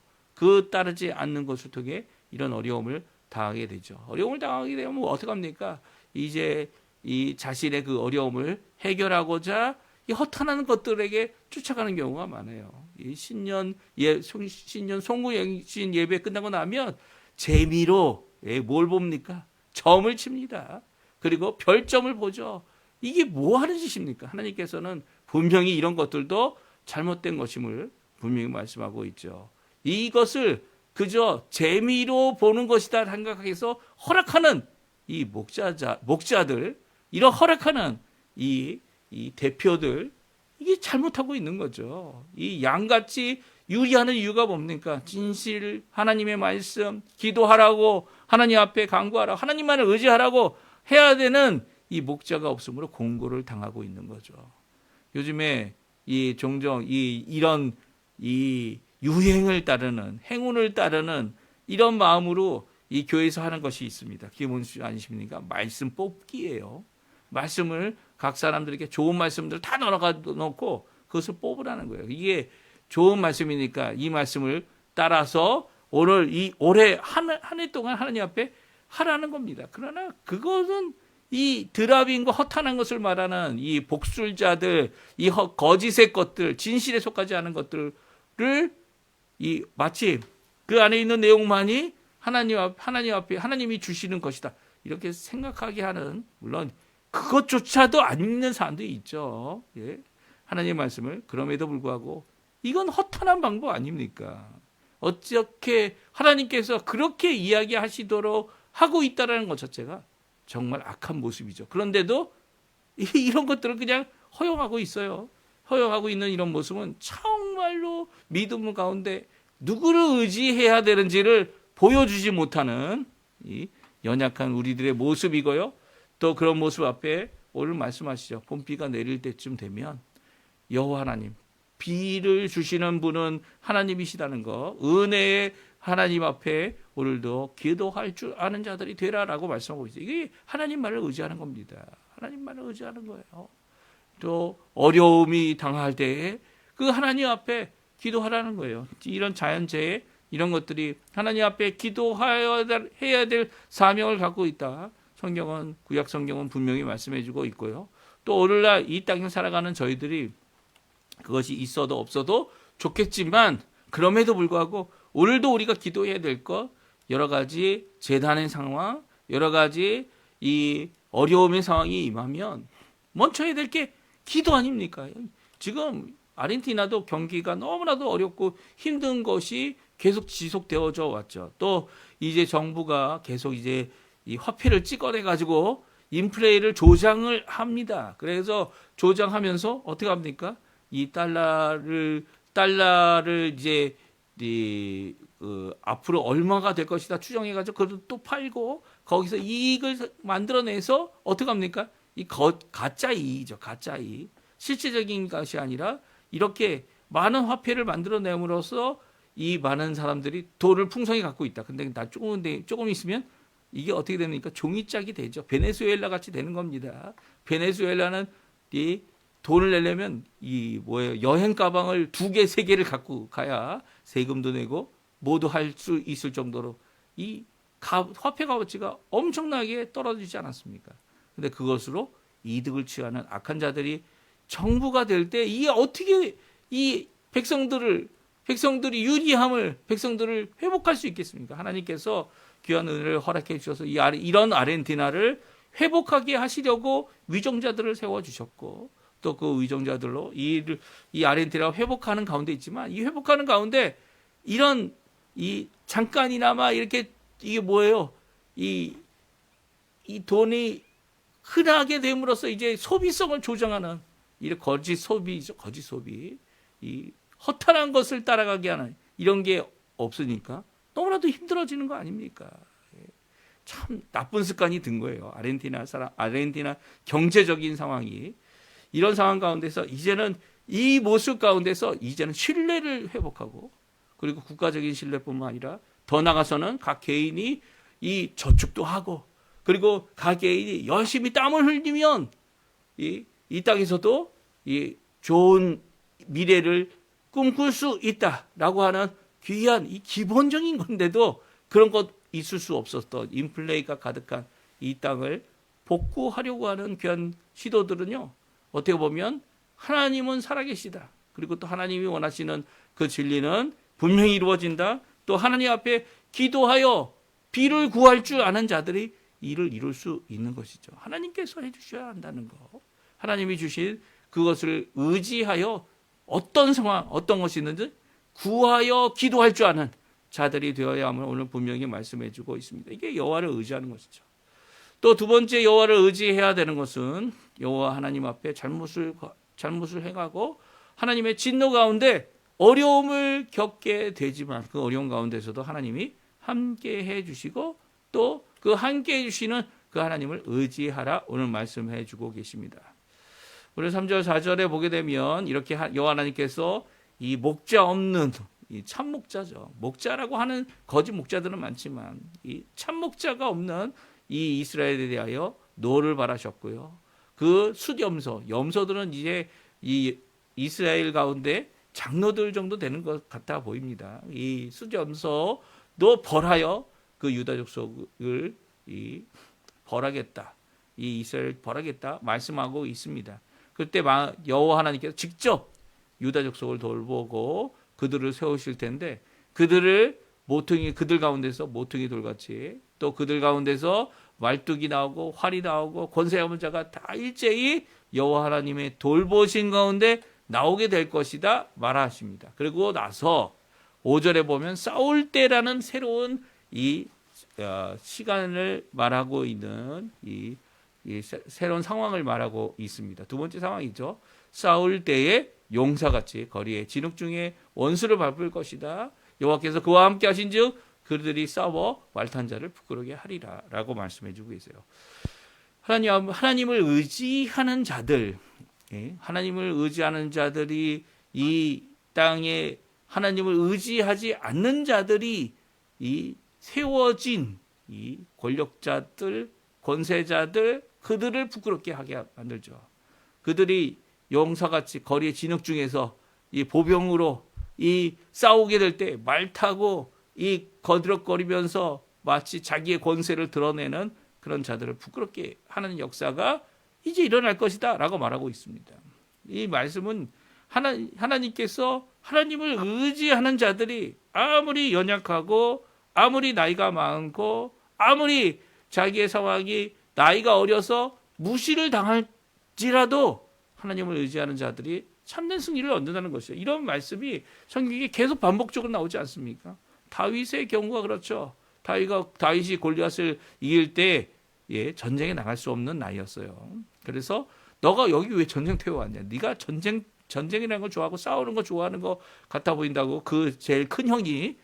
A: 따르지 않는 것을 통해 이런 어려움을 당하게 되죠. 어려움을 당하게 되면 어떻게 합니까? 이제 이 자신의 그 어려움을 해결하고자 이 허탄한 것들에게 쫓아가는 경우가 많아요. 이 신년 송구영신 예배 끝나고 나면 재미로 뭘 봅니까? 점을 칩니다. 그리고 별점을 보죠. 이게 뭐 하는 짓입니까? 하나님께서는 분명히 이런 것들도 잘못된 것임을 분명히 말씀하고 있죠. 이것을 그저 재미로 보는 것이다 생각해서 허락하는 이 목자들, 이런 허락하는 이 대표들, 이게 잘못하고 있는 거죠. 이 양같이 유리하는 이유가 뭡니까? 진실, 하나님의 말씀, 기도하라고, 하나님 앞에 간구하라고, 하나님만을 의지하라고 해야 되는 이 목자가 없으므로 공고를 당하고 있는 거죠. 요즘에 종종 이런 유행을 따르는, 행운을 따르는 이런 마음으로 이 교회에서 하는 것이 있습니다. 그게 뭔지 아십니까? 말씀 뽑기예요. 말씀을 각 사람들에게 좋은 말씀들을 다 넣고 그것을 뽑으라는 거예요. 이게 좋은 말씀이니까 이 말씀을 따라서 올해 한 해 동안 하나님 앞에 하라는 겁니다. 그러나 그것은 이 드라빈과 허탄한 것을 말하는 이 복술자들, 이 거짓의 것들, 진실에 속하지 않은 것들을 마치 그 안에 있는 내용만이 하나님 앞에 하나님이 주시는 것이다. 이렇게 생각하게 하는, 물론 그것조차도 안 믿는 사람도 있죠. 예. 하나님의 말씀을 그럼에도 불구하고 이건 허탄한 방법 아닙니까? 어떻게 하나님께서 그렇게 이야기하시도록 하고 있다는 것 자체가 정말 악한 모습이죠. 그런데도 이런 것들을 그냥 허용하고 있어요. 허용하고 있는 이런 모습은 정말로 믿음 가운데 누구를 의지해야 되는지를 보여주지 못하는 이 연약한 우리들의 모습이고요. 또 그런 모습 앞에 오늘 말씀하시죠. 봄비가 내릴 때쯤 되면 여호와 하나님, 비를 주시는 분은 하나님이시다는 거, 은혜의 하나님 앞에 오늘도 기도할 줄 아는 자들이 되라라고 말씀하고 있어요. 이게 하나님 말을 의지하는 겁니다. 하나님 말을 의지하는 거예요. 또 어려움이 당할 때에 그 하나님 앞에 기도하라는 거예요. 이런 자연재해 이런 것들이 하나님 앞에 기도해야 될 사명을 갖고 있다. 성경은, 구약 성경은 분명히 말씀해주고 있고요. 또 오늘날 이 땅에 살아가는 저희들이 그것이 있어도 없어도 좋겠지만 그럼에도 불구하고 오늘도 우리가 기도해야 될 것, 여러 가지 재난의 상황, 여러 가지 이 어려움의 상황이 임하면 먼저 해야 될 게 기도 아닙니까? 지금 아르헨티나도 경기가 너무나도 어렵고 힘든 것이 계속 지속되어져 왔죠. 또 이제 정부가 계속 이제 이 화폐를 찍어내 가지고 인플레이를 조장을 합니다. 그래서 조장하면서 어떻게 합니까? 이 달러를 이제 앞으로 얼마가 될 것이다 추정해 가지고 그것도 또 팔고 거기서 이익을 만들어내서 어떻게 합니까? 이 가짜 이익이죠. 가짜 이익. 실질적인 것이 아니라 이렇게 많은 화폐를 만들어냄으로써 이 많은 사람들이 돈을 풍성히 갖고 있다. 근데 조금 있으면 이게 어떻게 됩니까? 종이짝이 되죠. 베네수엘라 같이 되는 겁니다. 베네수엘라는 이 돈을 내려면 여행 가방을 2개, 3개를 갖고 가야 세금도 내고 모두 할 수 있을 정도로 이 화폐 가치가 엄청나게 떨어지지 않았습니까? 근데 그것으로 이득을 취하는 악한 자들이 정부가 될 때 이게 어떻게 이 백성들이 유리함을 백성들을 회복할 수 있겠습니까? 하나님께서 귀한 은혜를 허락해 주셔서 이런 아르헨티나를 회복하게 하시려고 위정자들을 세워 주셨고 또 그 위정자들로 이 아르헨티나가 회복하는 가운데 있지만 이 회복하는 가운데 이런 이 잠깐이나마 이렇게 이게 뭐예요? 이 돈이 흔하게 됨으로써 이제 소비성을 조정하는 이 거짓 소비죠. 거짓 소비. 이 허탄한 것을 따라가게 하는 이런 게 없으니까 너무나도 힘들어지는 거 아닙니까? 참 나쁜 습관이 든 거예요. 아르헨티나 경제적인 상황이 이런 상황 가운데서 이제는 이 모습 가운데서 이제는 신뢰를 회복하고 그리고 국가적인 신뢰뿐만 아니라 더 나아가서는 각 개인이 이 저축도 하고 그리고 각 개인이 열심히 땀을 흘리면 이 땅에서도 이 좋은 미래를 꿈꿀 수 있다라고 하는 귀한 이 기본적인 건데도 그런 것 있을 수 없었던 인플레이가 가득한 이 땅을 복구하려고 하는 귀한 시도들은요. 어떻게 보면 하나님은 살아계시다. 그리고 또 하나님이 원하시는 그 진리는 분명히 이루어진다. 또 하나님 앞에 기도하여 비를 구할 줄 아는 자들이 이를 이룰 수 있는 것이죠. 하나님께서 해주셔야 한다는 거. 하나님이 주신 그것을 의지하여 어떤 상황, 어떤 것이 있는지 구하여 기도할 줄 아는 자들이 되어야 함을 오늘 분명히 말씀해 주고 있습니다. 이게 여호와를 의지하는 것이죠. 또 두 번째 여호와를 의지해야 되는 것은 여호와 하나님 앞에 잘못을 행하고 하나님의 진노 가운데 어려움을 겪게 되지만 그 어려움 가운데서도 하나님이 함께 해 주시고 또 그 함께 해 주시는 그 하나님을 의지하라 오늘 말씀해 주고 계십니다. 우리 3절 4절에 보게 되면 이렇게 여호와 하나님께서 이 목자 없는 이 참목자죠. 목자라고 하는 거짓 목자들은 많지만 이 참목자가 없는 이 이스라엘에 대하여 노를 바라셨고요. 그 염소들은 이제 이 이스라엘 가운데 장로들 정도 되는 것 같아 보입니다. 이 숫염소도 벌하여 그 유다 족속을 벌하겠다. 이 이스라엘 벌하겠다 말씀하고 있습니다. 그때 여호와 하나님께서 직접 유다 족속을 돌보고 그들을 세우실 텐데 그들 가운데서 모퉁이 돌같이 또 그들 가운데서 말뚝이 나오고 활이 나오고 권세 잡은 자가 다 일제히 여호와 하나님의 돌보신 가운데 나오게 될 것이다 말하십니다. 그리고 나서 5절에 보면 싸울 때라는 새로운 이 시간을 말하고 있는 이 새로운 상황을 말하고 있습니다. 두 번째 상황이죠. 싸울 때에 용사같이 거리에 진흙 중에 원수를 밟을 것이다. 여호와께서 그와 함께 하신즉 그들이 싸워 말탄 자를 부끄러게 하리라 라고 말씀해 주고 계세요. 하나님을 의지하는 자들, 하나님을 의지하는 자들이 이 땅에 하나님을 의지하지 않는 자들이 이 세워진 이 권력자들, 권세자들, 그들을 부끄럽게 하게 만들죠. 그들이 용사같이 거리의 진흙 중에서 이 보병으로 이 싸우게 될 때 말 타고 이 거드럭거리면서 마치 자기의 권세를 드러내는 그런 자들을 부끄럽게 하는 역사가 이제 일어날 것이다 라고 말하고 있습니다. 이 말씀은 하나님께서 하나님을 의지하는 자들이 아무리 연약하고 아무리 나이가 많고 아무리 자기의 상황이 나이가 어려서 무시를 당할지라도 하나님을 의지하는 자들이 참된 승리를 얻는다는 것이죠. 이런 말씀이 성경에 계속 반복적으로 나오지 않습니까? 다윗의 경우가 그렇죠. 다윗이 골리앗을 이길 때 전쟁에 나갈 수 없는 나이였어요. 그래서 너가 여기 왜 전쟁터에 왔냐? 네가 전쟁이라는 걸 좋아하고 싸우는 거 좋아하는 거 같아 보인다고 그 제일 큰 형이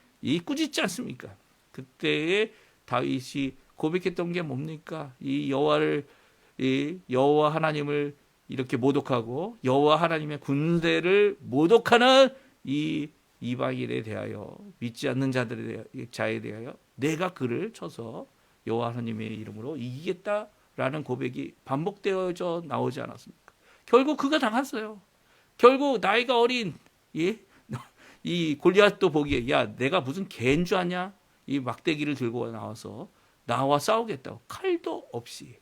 A: 꾸짖지 않습니까? 그때에 다윗이 고백했던 게 뭡니까? 이 여호와 하나님을 이렇게 모독하고 여호와 하나님의 군대를 모독하는 이 이방인에 대하여 믿지 않는 자에 대하여 내가 그를 쳐서 여호와 하나님의 이름으로 이기겠다라는 고백이 반복되어져 나오지 않았습니까? 결국 그가 당했어요. 결국 나이가 어린 이 골리앗도 보기에 야 내가 무슨 개인 줄 아냐? 이 막대기를 들고 나와서 나와 싸우겠다고 칼도 없이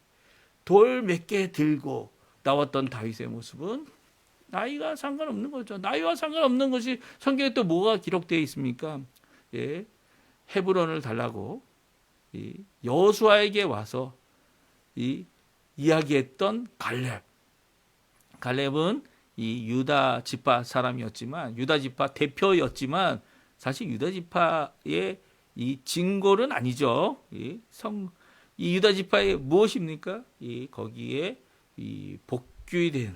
A: 돌 몇 개 들고 나왔던 다윗의 모습은 나이가 상관없는 거죠. 나이와 상관없는 것이 성경에 또 뭐가 기록되어 있습니까? 헤브론을 달라고 여호수아에게 와서 이야기했던 갈렙은 이 유다 지파 사람이었지만 유다 지파 대표였지만 사실 유다 지파의 이 진골은 아니죠. 이 유다 지파의 무엇입니까? 거기에 복귀된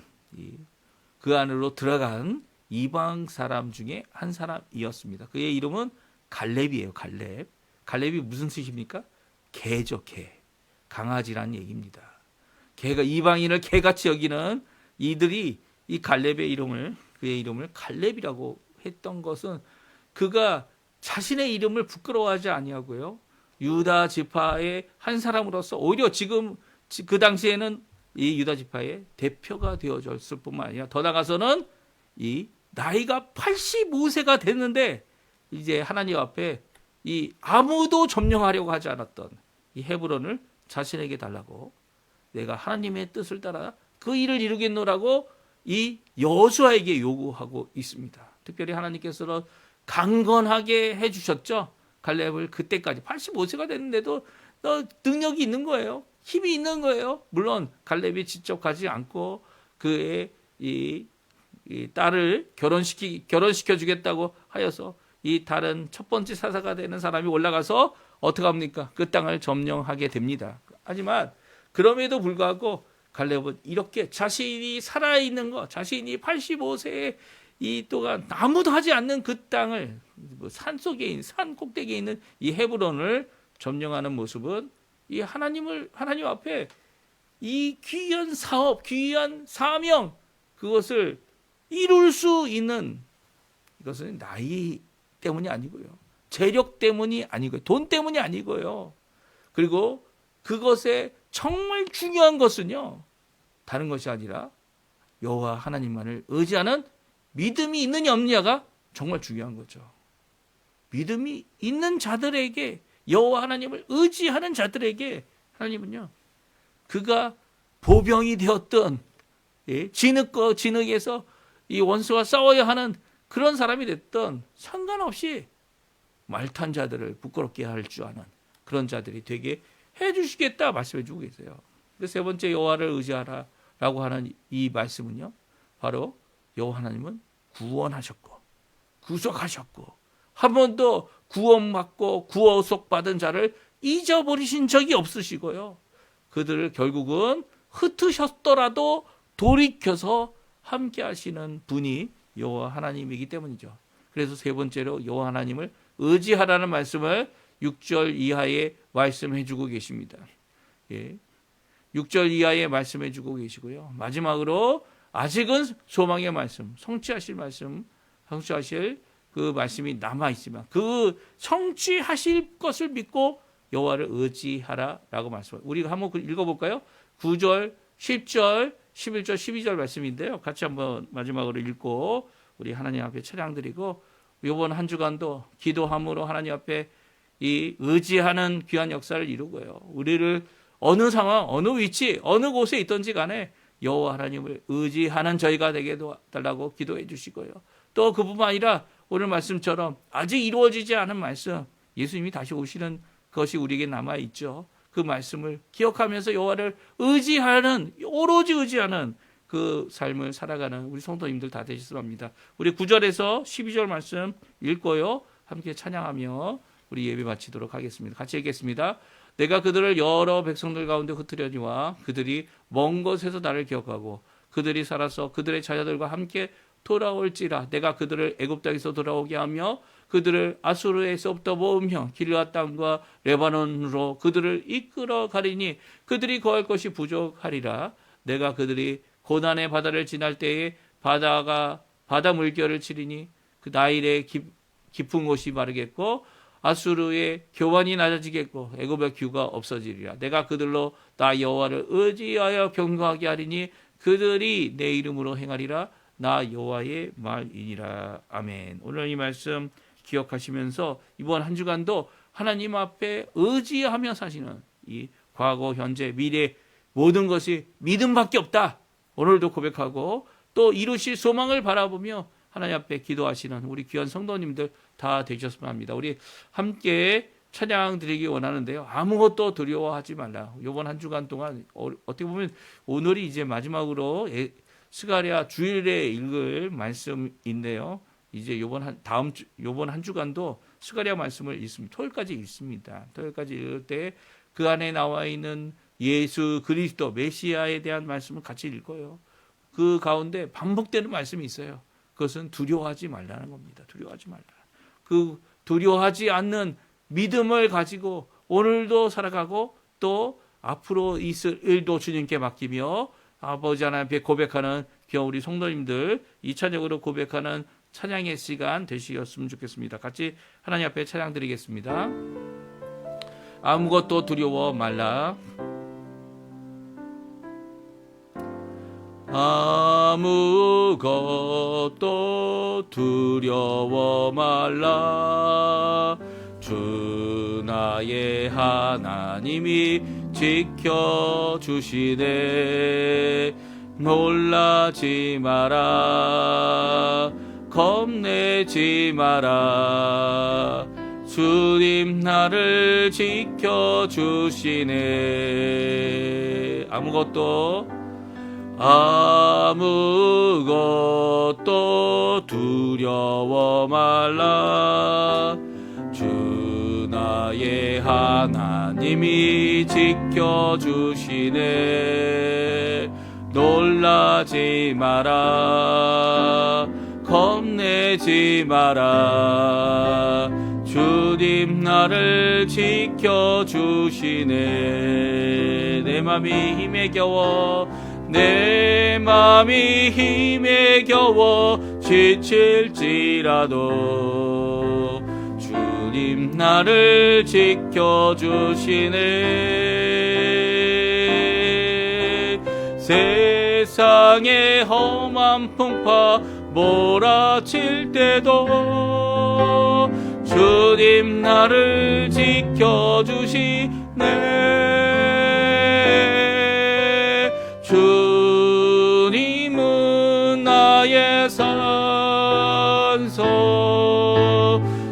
A: 그 안으로 들어간 이방 사람 중에 한 사람이었습니다. 그의 이름은 갈렙이에요. 갈렙이 무슨 뜻입니까? 개죠, 개. 강아지라는 얘기입니다. 개가 이방인을 개같이 여기는 이들이 이 갈렙의 그의 이름을 갈렙이라고 했던 것은 그가 자신의 이름을 부끄러워하지 아니하고요. 유다 지파의 한 사람으로서 오히려 지금 그 당시에는 이 유다 지파의 대표가 되어졌을 뿐만 아니라 더 나아가서는 이 나이가 85세가 됐는데 이제 하나님 앞에 아무도 점령하려고 하지 않았던 이 헤브론을 자신에게 달라고 내가 하나님의 뜻을 따라 그 일을 이루겠노라고 이 여호수아에게 요구하고 있습니다. 특별히 하나님께서는 강건하게 해주셨죠. 갈렙을 그때까지 85세가 됐는데도 너 능력이 있는 거예요. 힘이 있는 거예요. 물론 갈렙이 직접 가지 않고 그의 이 딸을 결혼시켜 주겠다고 하여서 이 다른 첫 번째 사사가 되는 사람이 올라가서 어떻게 합니까? 그 땅을 점령하게 됩니다. 하지만 그럼에도 불구하고 갈렙은 이렇게 자신이 살아있는 것, 자신이 85세에 또한 아무도 하지 않는 그 땅을 산 꼭대기에 있는 이 헤브론을 점령하는 모습은 이 하나님 앞에 이 귀한 사업, 귀한 사명 그것을 이룰 수 있는 이것은 나이 때문이 아니고요. 재력 때문이 아니고요. 돈 때문이 아니고요. 그리고 그것에 정말 중요한 것은요. 다른 것이 아니라 여호와 하나님만을 의지하는 믿음이 있느냐 없느냐가 정말 중요한 거죠. 믿음이 있는 자들에게 여호와 하나님을 의지하는 자들에게 하나님은요. 그가 보병이 되었던 진흙에서 이 원수와 싸워야 하는 그런 사람이 됐던 상관없이 말탄 자들을 부끄럽게 할 줄 아는 그런 자들이 되게 해주시겠다 말씀해 주고 계세요. 세 번째 여호와를 의지하라라고 하는 이 말씀은요. 바로 여호와 하나님은 구원하셨고 구속하셨고 한 번도 구원받고 구속받은 자를 잊어버리신 적이 없으시고요. 그들을 결국은 흩으셨더라도 돌이켜서 함께 하시는 분이 여호와 하나님이기 때문이죠. 그래서 세 번째로 여호와 하나님을 의지하라는 말씀을 6절 이하에 말씀해 주고 계십니다. 예. 6절 이하에 말씀해 주고 계시고요. 마지막으로 아직은 소망의 말씀, 성취하실 그 말씀이 남아 있지만 그 성취하실 것을 믿고 여호와를 의지하라라고 말씀합니다. 우리가 한번 읽어볼까요? 9절, 10절, 11절, 12절 말씀인데요. 같이 한번 마지막으로 읽고 우리 하나님 앞에 찬양드리고 이번 한 주간도 기도함으로 하나님 앞에 이 의지하는 귀한 역사를 이루고요. 우리를 어느 상황, 어느 위치, 어느 곳에 있든지 간에 여호와 하나님을 의지하는 저희가 되게 달라고 기도해 주시고요. 또 그뿐만 아니라 오늘 말씀처럼 아직 이루어지지 않은 말씀, 예수님이 다시 오시는 것이 우리에게 남아있죠. 그 말씀을 기억하면서 여호와를 의지하는, 오로지 의지하는 그 삶을 살아가는 우리 성도님들 다 되셨으면 합니다. 우리 9절에서 12절 말씀 읽고요. 함께 찬양하며 우리 예배 마치도록 하겠습니다. 같이 읽겠습니다. 내가 그들을 여러 백성들 가운데 흩으려니와 그들이 먼 곳에서 나를 기억하고 그들이 살아서 그들의 자녀들과 함께 돌아올지라. 내가 그들을 애굽 땅에서 돌아오게 하며 그들을 아수르에서부터 모으며 길앗 땅과 레바논으로 그들을 이끌어 가리니 그들이 거할 것이 부족하리라. 내가 그들이 고난의 바다를 지날 때에 바다 물결을 치리니 그 나일의 깊은 곳이 마르겠고 아수르의 교환이 낮아지겠고 애굽의 규가 없어지리라. 내가 그들로 나 여호와를 의지하여 경거하게 하리니 그들이 내 이름으로 행하리라. 나 여호와의 말이니라. 아멘. 오늘 이 말씀 기억하시면서 이번 한 주간도 하나님 앞에 의지하며 사시는 이 과거, 현재, 미래 모든 것이 믿음밖에 없다. 오늘도 고백하고 또 이루실 소망을 바라보며 하나님 앞에 기도하시는 우리 귀한 성도님들 다 되셨으면 합니다. 우리 함께 찬양 드리기 원하는데요. 아무것도 두려워하지 말라. 이번 한 주간 동안 어떻게 보면 오늘이 이제 마지막으로 스가랴 주일에 읽을 말씀인데요. 이제 요번 한 주간도 스가랴 말씀을 읽습니다. 토요일까지 읽습니다. 토요일까지 읽을 때 그 안에 나와 있는 예수 그리스도 메시아에 대한 말씀을 같이 읽어요. 그 가운데 반복되는 말씀이 있어요. 그것은 두려워하지 말라는 겁니다. 두려워하지 말라. 그 두려워하지 않는 믿음을 가지고 오늘도 살아가고 또 앞으로 있을 일도 주님께 맡기며 아버지 하나님 앞에 고백하는 귀한 우리 성도님들 2차적으로 고백하는 찬양의 시간 되시었으면 좋겠습니다. 같이 하나님 앞에 찬양 드리겠습니다. 아무것도 두려워 말라. 아무것도 두려워 말라. 주 나의 하나님이 지켜주시네. 놀라지 마라. 겁내지 마라. 주님 나를 지켜주시네. 아무것도 두려워 말라. 주 나의 하나님이 지켜주시네. 놀라지 마라. 겁내지 마라. 주님 나를 지켜주시네. 내 맘이 힘에 겨워 지칠지라도 주님 나를 지켜주시네. 세상의 험한 풍파 몰아칠 때도 주님 나를 지켜주시네. 주님은 나의 산소,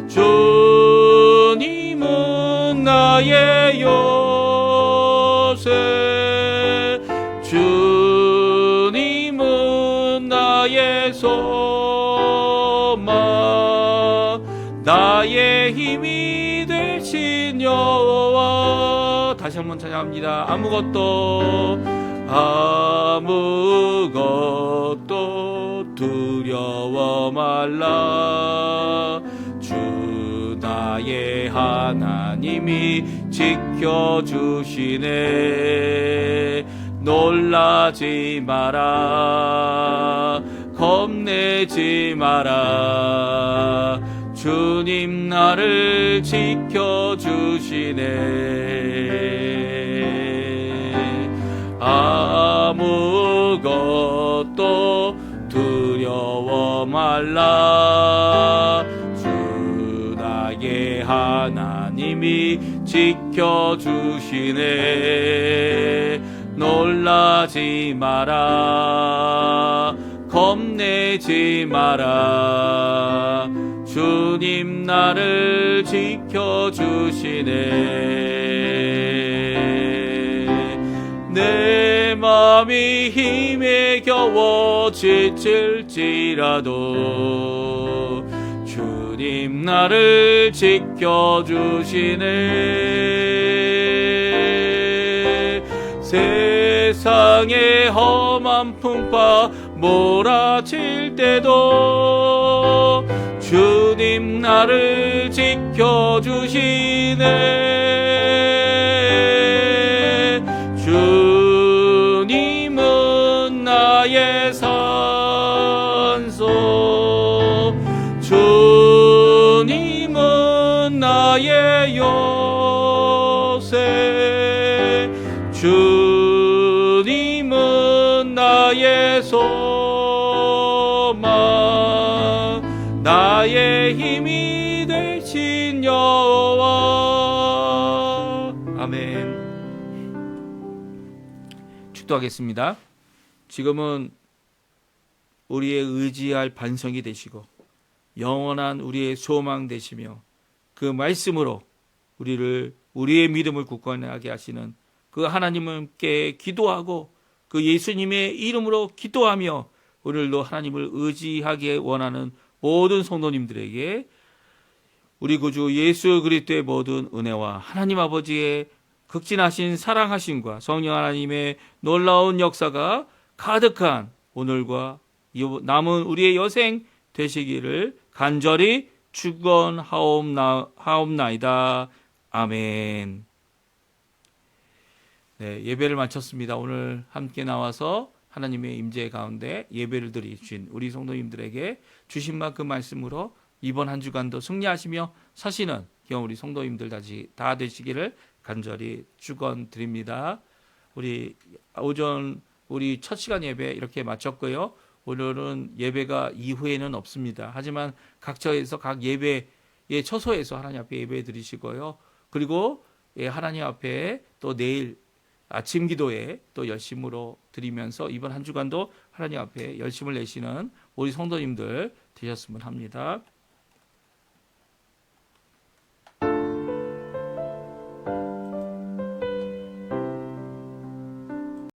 A: 주님은 나의 요새, 주님은 나의 소망. 다시 한번 찬양합니다. 아무것도 두려워 말라. 주 나의 하나님이 지켜주시네. 놀라지 마라. 겁내지 마라. 주님 나를 지켜주시네. 아무것도 두려워 말라. 주 나의 하나님이 지켜주시네. 놀라지 마라. 겁내지 마라. 주님 나를 지켜주시네. 내 마음이 힘에 겨워 지칠지라도 주님 나를 지켜주시네. 세상의 험한 풍파 몰아칠 때도 주님 나를 지켜주시네. 주님은 나의 산소. 주님은 나의 요새. 주님은 나의 소망. 나의 힘이 되신 여호와. 아멘. 축도하겠습니다. 지금은 우리의 의지할 반석이 되시고 영원한 우리의 소망 되시며 그 말씀으로 우리의 믿음을 굳건하게 하시는 그 하나님께 기도하고 그 예수님의 이름으로 기도하며 오늘도 하나님을 의지하게 원하는 모든 성도님들에게 우리 구주 예수 그리스도의 모든 은혜와 하나님 아버지의 극진하신 사랑하심과 성령 하나님의 놀라운 역사가 가득한 오늘과 남은 우리의 여생 되시기를 간절히 축원하옵나이다. 아멘. 네, 예배를 마쳤습니다. 오늘 함께 나와서 하나님의 임재 가운데 예배를 드리신 우리 성도님들에게 주신 만큼 말씀으로 이번 한 주간도 승리하시며 사시는 우리 성도님들 다 되시기를 간절히 축원드립니다. 우리 오전 우리 첫 시간 예배 이렇게 마쳤고요. 오늘은 예배가 이후에는 없습니다. 하지만 각처에서 각 예배의 처소에서 하나님 앞에 예배 드리시고요. 그리고 하나님 앞에 또 내일 아침 기도에 또 열심으로 드리면서 이번 한 주간도 하나님 앞에 열심을 내시는 우리 성도님들 되셨으면 합니다.